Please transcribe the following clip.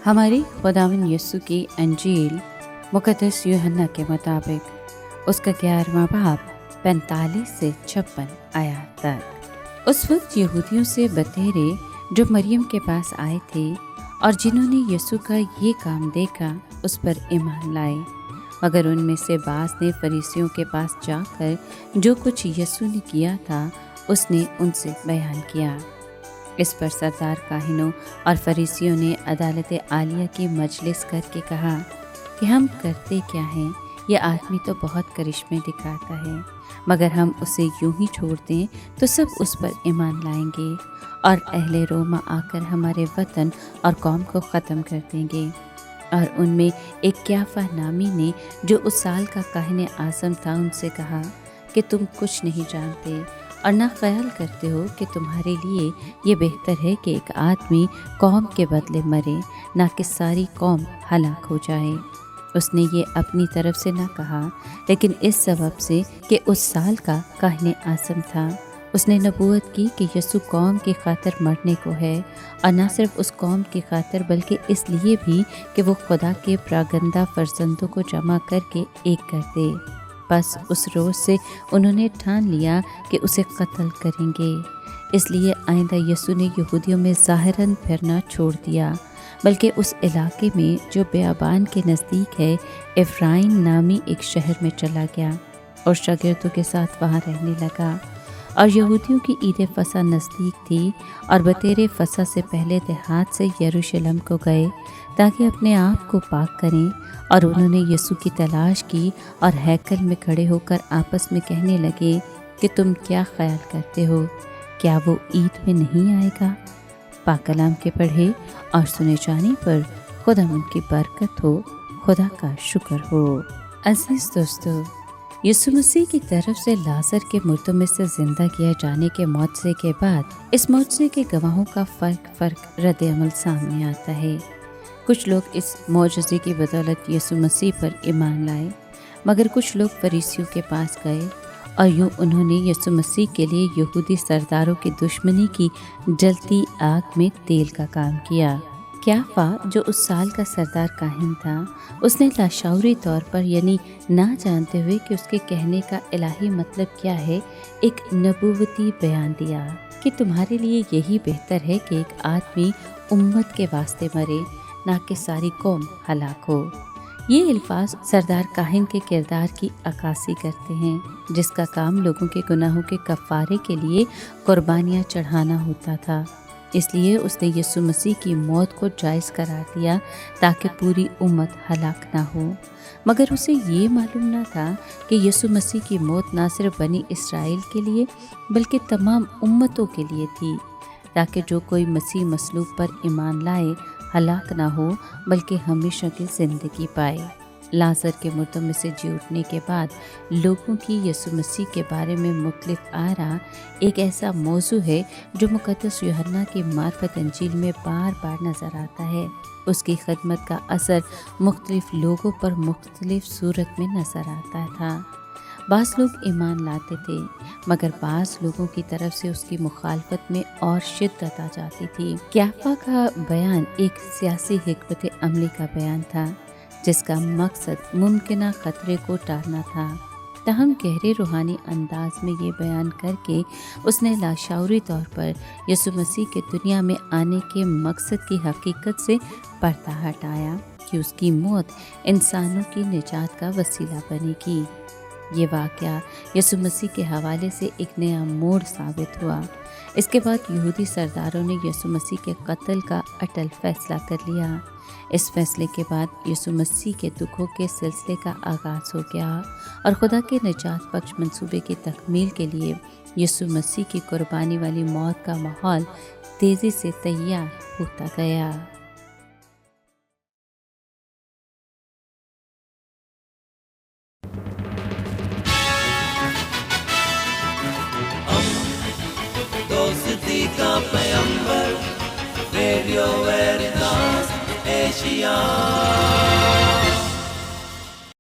हमारी खुदावंद यीशु की अंजील मुक़द्दस यूहन्ना के मुताबिक उसका 11वां बाब 45 से 56 आयत तक। उस वक्त यहूदियों से बतेरे जो मरियम के पास आए थे और जिन्होंने यीशु का ये काम देखा उस पर ईमान लाए, मगर उनमें से बाज़ ने फरीसियों के पास जाकर जो कुछ यीशु ने किया था उसने उनसे बयान किया। इस पर सरदार काहिनों और फरीसियों ने अदालत आलिया की मजलिस करके कहा कि हम करते क्या हैं, यह आदमी तो बहुत करिश्मे दिखाता है, मगर हम उसे यूं ही छोड़ दें तो सब उस पर ईमान लाएंगे और अहले रोमा आकर हमारे वतन और कौम को ख़त्म कर देंगे। और उनमें एक क्याफा नामी ने जो उस साल का काहिन आज़म था उनसे कहा कि तुम कुछ नहीं जानते और ना ख्याल करते हो कि तुम्हारे लिए ये बेहतर है कि एक आदमी कौम के बदले मरे, ना कि सारी कौम हलाक हो जाए। उसने ये अपनी तरफ से ना कहा, लेकिन इस सबब से कि उस साल का काहिन आज़म था। उसने नबूवत की कि यीशु कौम की खातिर मरने को है, और ना सिर्फ उस कौम की खातिर बल्कि इसलिए भी कि वो खुदा के प्रागंदा फर्जंदों को जमा करके एक कर दे। बस उस रोज़ से उन्होंने ठान लिया कि उसे कत्ल करेंगे। इसलिए आइंदा यीशु ने यहूदियों में ज़ाहिरन फिरना छोड़ दिया, बल्कि उस इलाके में जो बेयाबान के नज़दीक है एफ्राइम नामी एक शहर में चला गया और शागिर्दों के साथ वहाँ रहने लगा। और यहूदियों की ईद फसा नज़दीक थी और बतेरे फसा से पहले देहात से यरूशलेम को गए ताकि अपने आप को पाक करें। और उन्होंने यीशु की तलाश की और हैकल में खड़े होकर आपस में कहने लगे कि तुम क्या ख्याल करते हो, क्या वो ईद में नहीं आएगा? पाक कलाम के पढ़े और सुने जाने पर खुदा उनकी बरकत हो, खुदा का शुक्र हो। अजीज दोस्तों, यीशु मसीह की तरफ से लाजर के मुर्दों में से जिंदा किया जाने के मौजज़े के बाद इस मौजज़े के गवाहों का फ़र्क रद्द-ए-अमल सामने आता है। कुछ लोग इस मौजज़े की बदौलत यीशु मसीह पर ईमान लाए, मगर कुछ लोग फरीसियों के पास गए और यूँ उन्होंने यीशु मसीह के लिए यहूदी सरदारों की दुश्मनी की जलती आग में तेल का काम किया। क्याफा जो उस साल का सरदार काहिन था, उसने लाशऊरी तौर पर यानी ना जानते हुए कि उसके कहने का इलाही मतलब क्या है, एक नबूवती बयान दिया कि तुम्हारे लिए यही बेहतर है कि एक आदमी उम्मत के वास्ते मरे, ना कि सारी कौम हलाक हो। ये अल्फाज सरदार काहिन के किरदार की अक्कासी करते हैं, जिसका काम लोगों के गुनाहों के कफ़ारे के लिए कुर्बानियाँ चढ़ाना होता था। इसलिए उसने यीशु मसीह की मौत को जायज़ करार दिया ताकि पूरी उम्मत हलाक ना हो। मगर उसे ये मालूम ना था कि यीशु मसीह की मौत ना सिर्फ बनी इसराइल के लिए बल्कि तमाम उम्मतों के लिए थी, ताकि जो कोई मसीह मसलूब पर ईमान लाए हलाक ना हो बल्कि हमेशा की ज़िंदगी पाए। लाजर के मुर्दों में से जी उठने के बाद लोगों की यीशु मसीह के बारे में मुख्तलिफ आरा एक ऐसा मौजू है जो मुक़द्दस यूहन्ना की मार्फत अंजील में बार बार नज़र आता है। उसकी खिदमत का असर मुख्तलिफ लोगों पर मुख्तलिफ सूरत में नज़र आता था। बाज़ लोग ईमान लाते थे, मगर बाज़ लोगों की तरफ से उसकी मुखालफत में और शिद्दत आ जाती थी। क्याफा का बयान एक सियासी हिकमत अमली का बयान था, जिसका मकसद मुमकिना ख़तरे को टालना था। तहम गहरे रूहानी अंदाज में ये बयान करके उसने लाशऊरी तौर पर यीशु मसीह के दुनिया में आने के मकसद की हकीकत से पर्दा हटाया कि उसकी मौत इंसानों की निजात का वसीला बनेगी। ये वाक़या यीशु मसीह के हवाले से एक नया मोड़ साबित हुआ। इसके बाद यहूदी सरदारों ने यीशु मसीह के कत्ल का अटल फैसला कर लिया। इस फैसले के बाद यीशु मसीह के दुखों के सिलसिले का आगाज़ हो गया और खुदा के निजात बख्श मंसूबे की तकमील के लिए यीशु मसीह की कुर्बानी वाली मौत का माहौल तेज़ी से तैयार होता गया। दोस्ती का पैगंबर रेडियो वेरितास एशिया।